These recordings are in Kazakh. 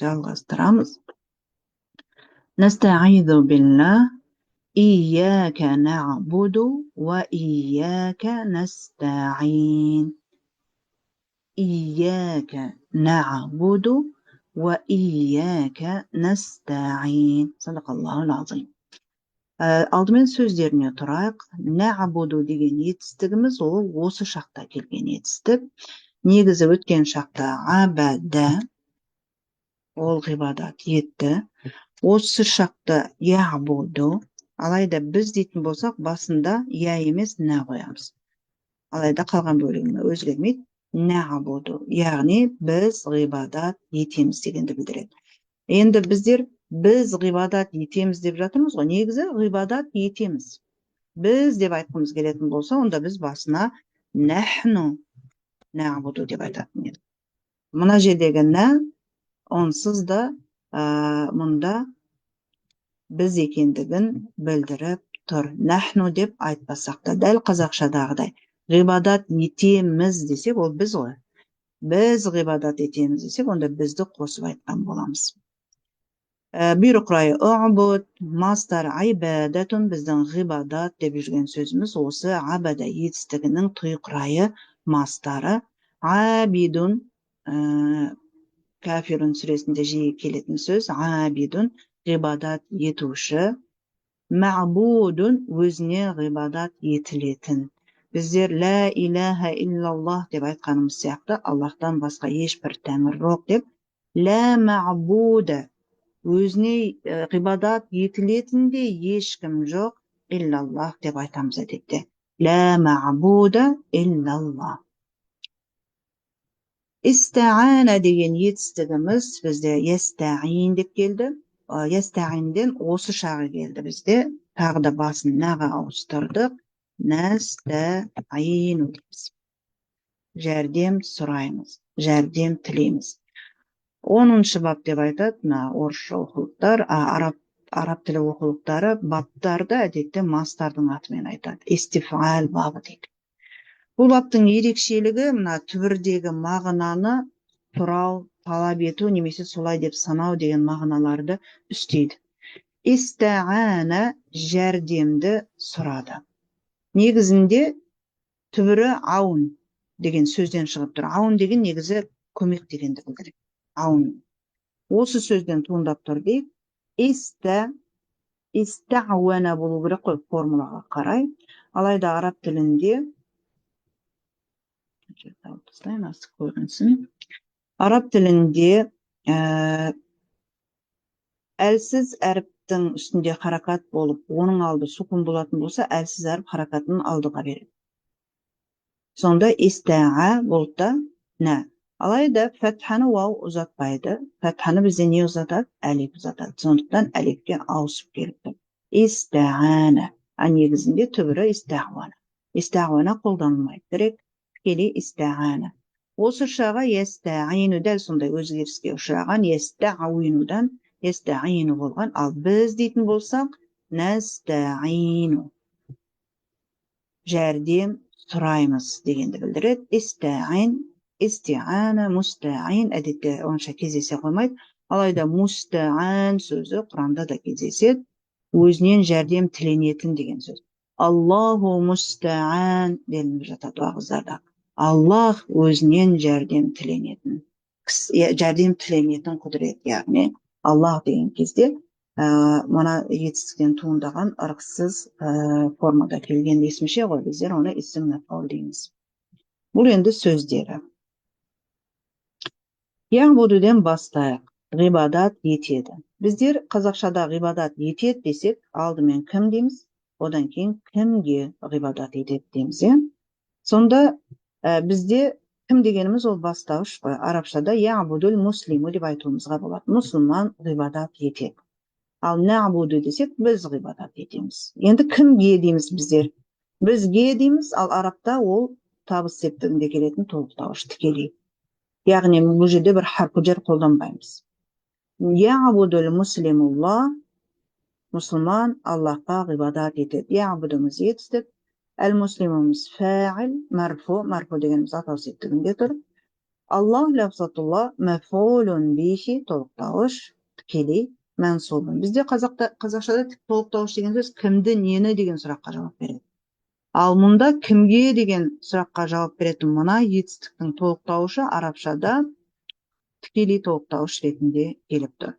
Жалғастырамыз. Настаизу билlah. إياك نعبد وإياك نستعين. إياك نعبد وإياك نستعين. صدق الله العظيم. Алдымен сөздеріне тұрайық. Нәғбуду деген етістігіміз ол осы шақта келген етістік. Негізі өткен шақта абада ол ғибадат етті. Осы шақта яғбуду. Алайда біз дейтін болсақ, басында я емес нә қоямыз. Алайда қалған бөлігіне өзгермейді. Нәғбуду, яғни біз ғибадат етеміз дегенді білдіреді. Енді біздер біз ғибадат етеміз деп жатырмыз ғой. Негізі ғибадат етеміз. Біз деп айтқымыз келетін болса, онда біз басына нәхну нәғбуду деп айтатын едік. Мына жердегі нә онсыз да мұнда біз екендігін білдіріп тұр. Нәхну деп айтпасақ та, дәл қазақшадағыдай ғибадат етеміз десек, ол біз ғой. Біз ғибадат етеміз десек, онда бізді қосып айтқан боламыз. Бұйрық райы ұғбуд, мастар айбадатун, біздің ғибадат деп жүрген сөзіміз осы абада етістігінің тұйық райы мастары. Абидун, кафирун сүресінде жиі келетін сөз. Абидун, ғибадат етуші. Ма'будун, өзіне ғибадат етілетін. Біздер ла илаха иллаллах деп айтқанымыз сияқты, Аллахтан басқа ешбір тәңір жоқ деп, ла ма'буда, өзіне ғибадат етілетінде ешкім жоқ, иллаллах деп айтамыз әдетте. Ла ма'буда иллаллах. Истаана деген етістігіміз бізде ястаин деп келді. Ястаинден осы шағы келді бізде. Тағы да басын наға ауыстырдық. Настаину дейміз. Жәрдем сұраймыз, жәрдем тілейміз. 10-шы бап деп айтады, орысша оқулықтар, араб тілі оқулықтары баптарды әдетте мастардың атымен айтады. Истифал бабы дейді. Бұл баптың ерекшелігі мына түбірдегі мағынаны турау, талап ету немесе солай деп санау деген мағыналарды үстейді. Истаана жәрдемді сұрады. Негізінде түбірі аун деген сөзден шығып тұр. Аун деген негізі көмек дегенді білдіреді. Аун. Осы сөзден туындап тұр дейік. Истауана болу керек қой формулаға қарай. Алайда араб тілінде араб тілінде әлсіз әріптің үстінде харакат болып, оның алды сукун болатын болса, әлсіз әріп харакатын алдыға береді. Сонда истаа болды да нә. Алайда фәтханы вау ұзатпайды. Фәтханы бізде не ұзатады? Әлиф ұзатады. Сондықтан әлифке ауысып келіпті. Истаана. Негізінде түбірі истауана. Истауана қолданылмайды. Керек тікелей истаана. Осы шаға ястаину дәл сондай өзгеріске ұшыраған ястауинудан ястаину болған. Ал біз дейтін болсақ настаину. Жәрдем сұраймыз дегенді білдіреді. Истаин, истиана, мустаин әдетте онша кездесе қоймайды. Алайда мустаан сөзі Құранда да кездеседі. Өзінен жәрдем тіленетін деген сөз. Аллаху мустаан делініп жатады уағыздарда. Аллах өзінен жәрдем тіленетін. Жәрдем тіленетін құдірет, яғни Аллах деген кезде мына етістіктен туындаған ырықсыз формада келген есімше ғой, біздер оны исм мафъул дейміз. Бұл енді сөздері. Яғбудуден бастайық. Ғибадат етеді. Біздер қазақшада ғибадат етеді десек, алдымен кім дейміз, одан кейін кімге ғибадат етеді дейміз. Сонда бізде кім дегеніміз ол бастауыш қой. Арабшада яғбудул муслиму деп айтуымызға болады. Мұсылман ғибадат етеді. Ал нәғбуду десек, біз ғибадат етеміз. Енді кімге дейміз біздер? Бізге дейміз, ал арабта ол табыс септігінде келетін толықтауыш тікелей. Яғни бұл жерде бір харфу жар қолданбаймыз. Яғбудул муслимулла, мұсылман Аллахқа ғибадат етеді. Яғбудумыз етістік. Әл-муслимумыз фәғіл, марфу. Марфу дегеніміз атау септігінде тұр. Allah lafзатулла мәф'улун бихи толықтауыш тікелей мәнсубун. Бізде қазақшада толықтауыш деген сөз кімді, нені деген сұраққа жауап береді. Ал мұнда кімге деген сұраққа жауап беретін мына етістіктің толықтауышы арабшада тікелей толықтауыш ретінде келіп тұр.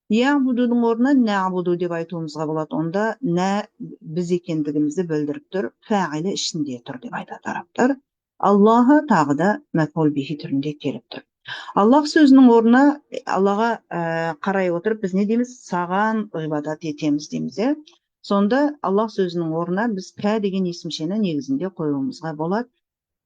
Яғбудудың орнына нәғбуду деп айтуымызға болады. Онда нә біз екендігімізді білдіріп тұр, фәғилі ішінде тұр деп айтады арабтар. Аллаһы тағы да мәф'ул бихи түрінде келіп тұр. Аллах сөзінің орнына Аллаға қарай отырып біз не дейміз? Саған ғибадат етеміз дейміз. Сонда Аллах сөзінің орнына біз кә деген есімшені негізінде қоюымызға болады.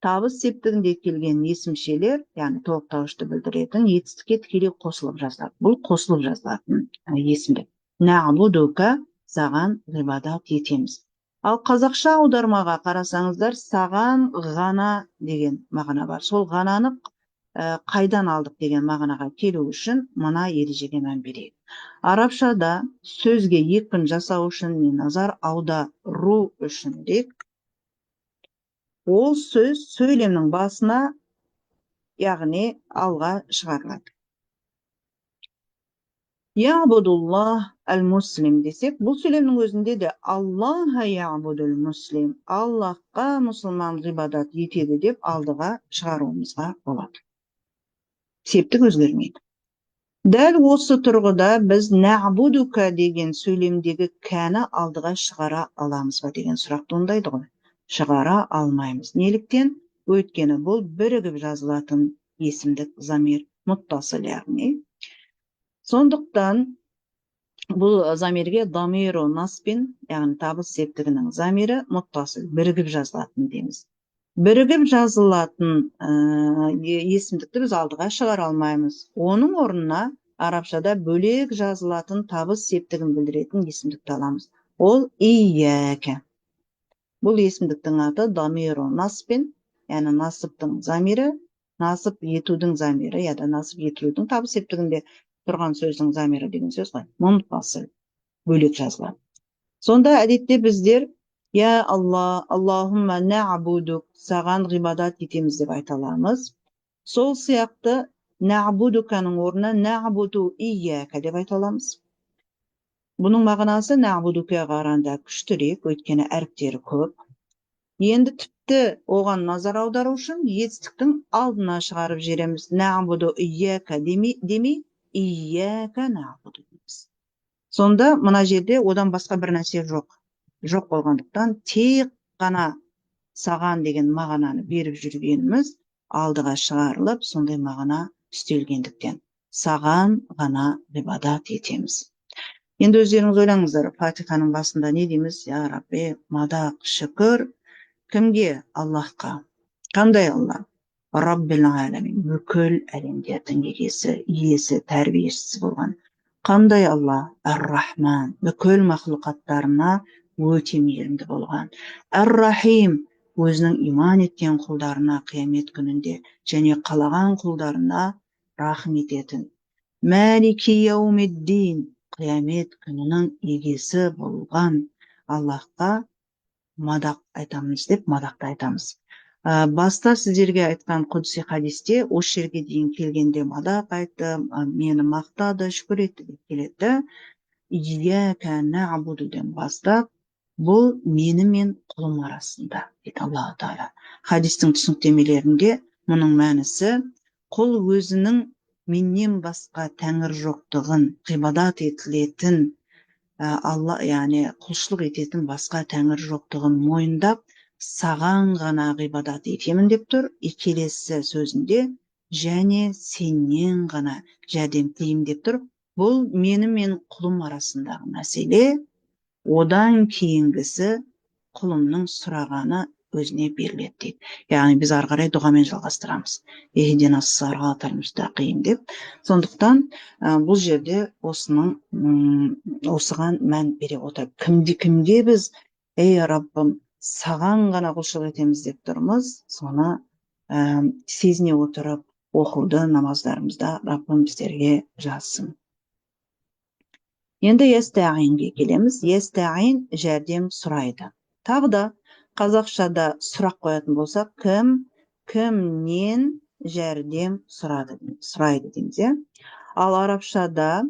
Табыс септігінде келген есімшелер, яғни толықтауышты білдіретін етістікке тікелей қосылып жазылады. Бұл қосылып жазылатын есімдік. Нәғбудука, саған ғибадат етеміз. Ал қазақша аудармаға қарасаңыздар, саған ғана деген мағына бар. Сол ғананы қайдан алдық деген мағынаға келу үшін мына ережеге мән берейік. Арабшада сөзге екпін жасау үшін, назар аудару үшін ол сөз сөйлемнің басына, яғни алға шығарылады. Я'будуллах әл-муслим десек, бұл сөйлемнің өзінде де Аллаха я'будул муслим, Аллахқа мұсылман ғибадат етеді деп алдыға шығаруымызға болады. Септік өзгермейді. Дәл осы тұрғыда біз нәғбудука деген сөйлемдегі кәні алдыға шығара аламыз ба деген сұрақ туындайды ғой. Шығара алмаймыз. Неліктен? Өйткені бұл бірігіп жазылатын есімдік замир мұттасыл яғни. Сондықтан бұл замирге дамиру наспин, яғни табыс септігінің замирі мұттасыл, бірігіп жазылатын дейміз. Бірігіп жазылатын есімдікті біз алдыға шығара алмаймыз. Оның орнына арабшада бөлек жазылатын табыс септігін білдіретін есімдікті аламыз. Ол ияка. Бұл есімдіктің аты дамиру наспин, яғни насыптың замирі, насып етудің замирі, яда насып етудің табыс септігінде тұрған сөздің замирі деген сөз ғой. Мұнтасыл, бөлек жазылады. Сонда әдетте біздер Я Алла, Аллахумма нәғбудук, саған ғибадат етеміз деп айта аламыз. Сол сияқты нәғбудуканың орнына нәғбуду ияка деп айта аламыз. Бұның мағынасы нәғбудукаға қарағанда күштірек, өйткені әріптері көп. Енді тіпті оған назар аудару үшін етістіктің алдына шығарып жібереміз. Нәғбуду ияка демей, ияка нәғбуду дейміз. Сонда мына жерде одан басқа бір нәрсе жоқ болғандықтан тек қана саған деген мағынаны беріп жүргеніміз алдыға шығарылып, сондай мағына үстелгендіктен саған ғана ғибадат етеміз. Енді өздеріңіз ойлаңыздар, Фатиханың басында не дейміз? Я Рабби, мадақ, шүкір кімге? Аллахқа. Қандай Аллах? Раббил алямин, бүкіл әлемдердің иесі, тәрбиешісі болған. Қандай Алла? Ар-Рахман, бүкіл мақлұқаттарына өте мейірімді болған. Ар-Рахим, өзінің иман еткен құлдарына қиямет күнінде және қалаған құлдарына рахым ететін. Малики яумиддин, қиямет күнінің егесі болған Аллахқа мадақ айтамыз деп мадақта айтамыз. Баста сіздерге айтқан құдси хадисте осы жерге дейін келгенде мадақ айтты, мені мақтады, шүкір етті деп келеді. Ияка нәғбудуден бастап, бұл мені мен құлым арасында дейді Аллаху Тағала. Хадистің түсініктемелерінде мұның мәнісі құл өзінің меннен басқа тәңір жоқтығын, ғибадат етілетін Алла, яғни құлшылық ететін басқа тәңір жоқтығын мойындап, саған ғана ғибадат етемін деп тұр. Келесі сөзінде және сенен ғана жәрдем тілеймін деп тұр. Бұл мені мен құлым арасындағы мәселе. Одан кейінгісі құлымның сұрағаны өзіне беріледі дейді. Яғни біз ары қарай дұғамен жалғастырамыз. Ихдинас сиратал мустақим деп. Сондықтан бұл жерде осыған мән бере отырып, кімге біз, ей Раббым, саған ғана құлшылық етеміз деп тұрмыз, соны сезіне отырып оқуды намаздарымызда Раббым біздерге жазсын. Енді естағинге келеміз. Естағин жәрдем сұрайды. Тағы да қазақшада сұрақ қоятын болсақ, кімнен жәрдем сұрайды дейміз, иә. Ал арабшада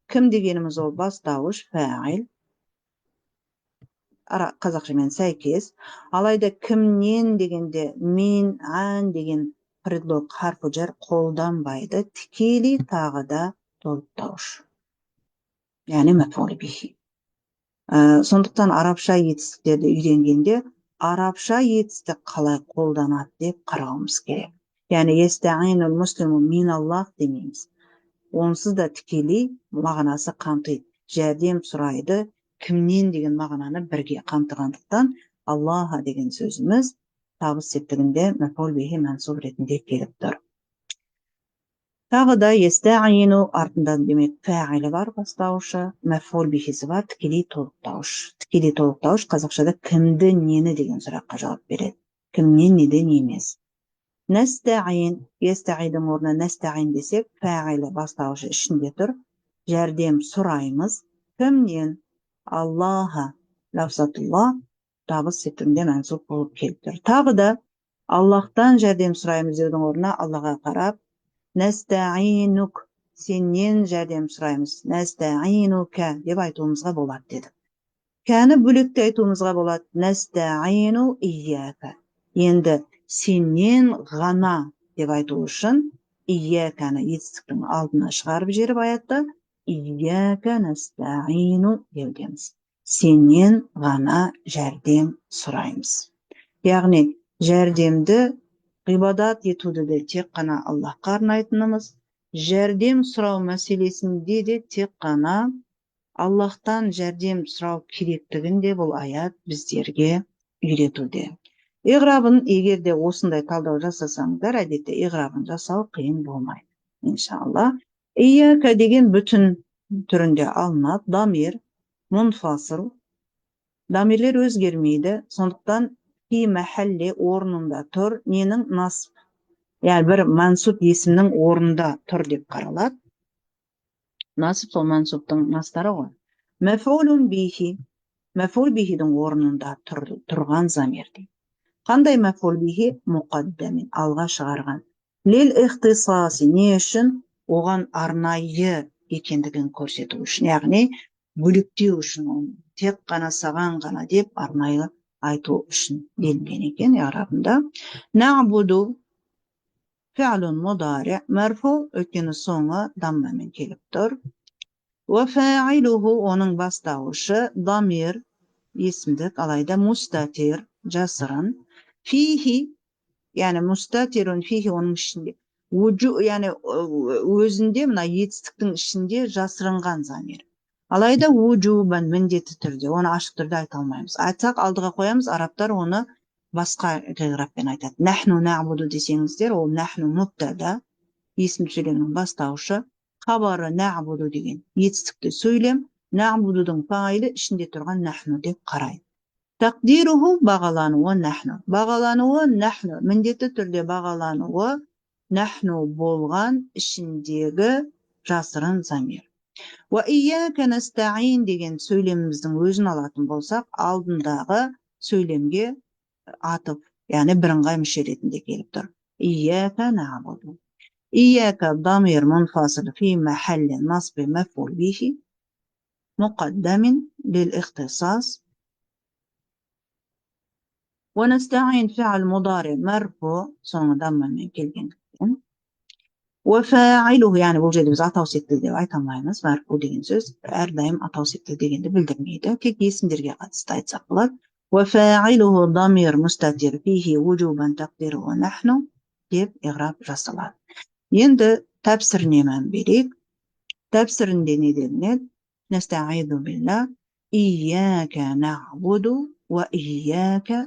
кім дегеніміз ол бастауыш фәғил, қазақшамен сәйкес. Алайда кімнен дегенде мин, ан деген предлог харфу жар қолданбайды, тікелей тағы да толықтауыш, яғни мәфғул бихи. Сондықтан арабша етістіктерді үйренгенде арабша етістік қалай қолданады деп қарауымыз керек. Яғни естағинул муслиму миналлах демейміз. Онсыз да тікелей мағынасы қамтиды. Жәрдем сұрайды, кімнен деген мағынаны бірге қамтығандықтан Аллаха деген сөзіміз табыс септігінде мәфғул бихи мансуб ретінде келіп тұр. Тағы да естағину артында демек фәғилі бар бастауышы, мәфғул бихисі бар тікелей толықтауыш. Тікелей толықтауыш қазақшада кімді нені деген сұраққа жауап береді. Кімнен неден емес. Нәстәғин, естағидің орнына нәстәғин десек, фәғилі бастауышы ішінде тұр. Жәрдем сұраймыз. Кімнен? Аллаха, лафзатулла табыс септігінде мансуб болып келіп тұр. Тағы да Аллахтан жәрдем сұраймыз деудің орнына Аллаға қарап Нәстәғинук, сенен жәрдем сұраймыз. Нәстәғинука деп айтуымызға болады дедік. Кәні бөлекте айтуымызға болады. Нәстәғину ияка. Енді сенен ғана деп айту үшін ияканы етістіктің алдына шығарып жеріп аятта ияка нәстәғину деудеміз. Сенен ғана жәрдем сұраймыз. Яғни жәрдемді ғибадат етуді де тек қана Аллахқа арнайтынымыз, жәрдем сұрау мәселесінде де тек қана Аллахтан жәрдем сұрау керектігін де бұл аят біздерге үйретуде. Иғрабын егер де осындай талдау жасасаңыздар, әдетте иғрабын жасау қиын болмайды. Иншалла. Ияка деген бүтін түрінде алынады. Дамир, мунфасыл. Дамирлер өзгермейді. Сондықтан фи мәхәлле орнында тұр. Ненің насып? Яғни бір мансуб есімнің орнында тұр деп қаралады. Насып сол мансубтың настары ғой. Мәфғулун бихи. Мәфғул бихидің орнында тұрған замир дейді. Қандай мәфғул бихи? Мұқаддамин, алға шығарған. Лел ихтисаси, не үшін? Оған арнайы екендігін көрсету үшін. Яғни бөліктеу үшін, тек қана саған ғана деп арнайы айту үшін делінген екен арабында. Нәғбуду фи'лун мудари, мәрфу, өйткені соңы даммамен келіп тұр. Ва фа'илуху, оның бастауышы дамир, есімдік, алайда мустатир, жасырын. Фихи, яғни мустатирун фихи, оның ішінде яғни өзінде мына етістіктің ішінде жасырынған замир. Алайда уджубан, міндетті түрде, оны ашық түрде айта алмаймыз. Айтсақ алдыға қоямыз, арабтар оны басқа ғибратпен айтады. Нахну нәғбуду десеңіздер, ол нахну мубтада, есім сөйлемнің бастауышы, хабары нәғбуду деген етістікті сөйлем, нәғбудудың фаилі ішінде тұрған нахну деп қарайды. Тақдируху бағалануы нахну. Бағалануы нахну, міндетті түрде бағалануы нахну болған ішіндегі жасырын замир. Ва ияка настаин деген сөйлеміміздің өзін алатын болсақ, алдындағы сөйлемге атып, яғни бірыңғай мүше ретінде келіп тұр. Ияка нағбуду. Ияка дамир мунфасил фи мәхәлли насби мәфғул бихи мұқаддамин лил ихтисас. Ва настаин фи'л мудари марфу, соңы даммамен келгендіктен. Уафаилуху, яғни бұл жерде біз атау септігі деп айта алмаймыз. Марфу деген сөз әрдайым атау септігі дегенді білдірмейді. Тек есімдерге қатысты айтсақ болады. Уафаилуху дамир мустатир фихи вуджубан тақдируху нахну деп иғраб жасалады. Енді тәпсіріне мән берейік. Тәпсірінде не делінеді? Настаиду билла, ияка нағбуду ва ияка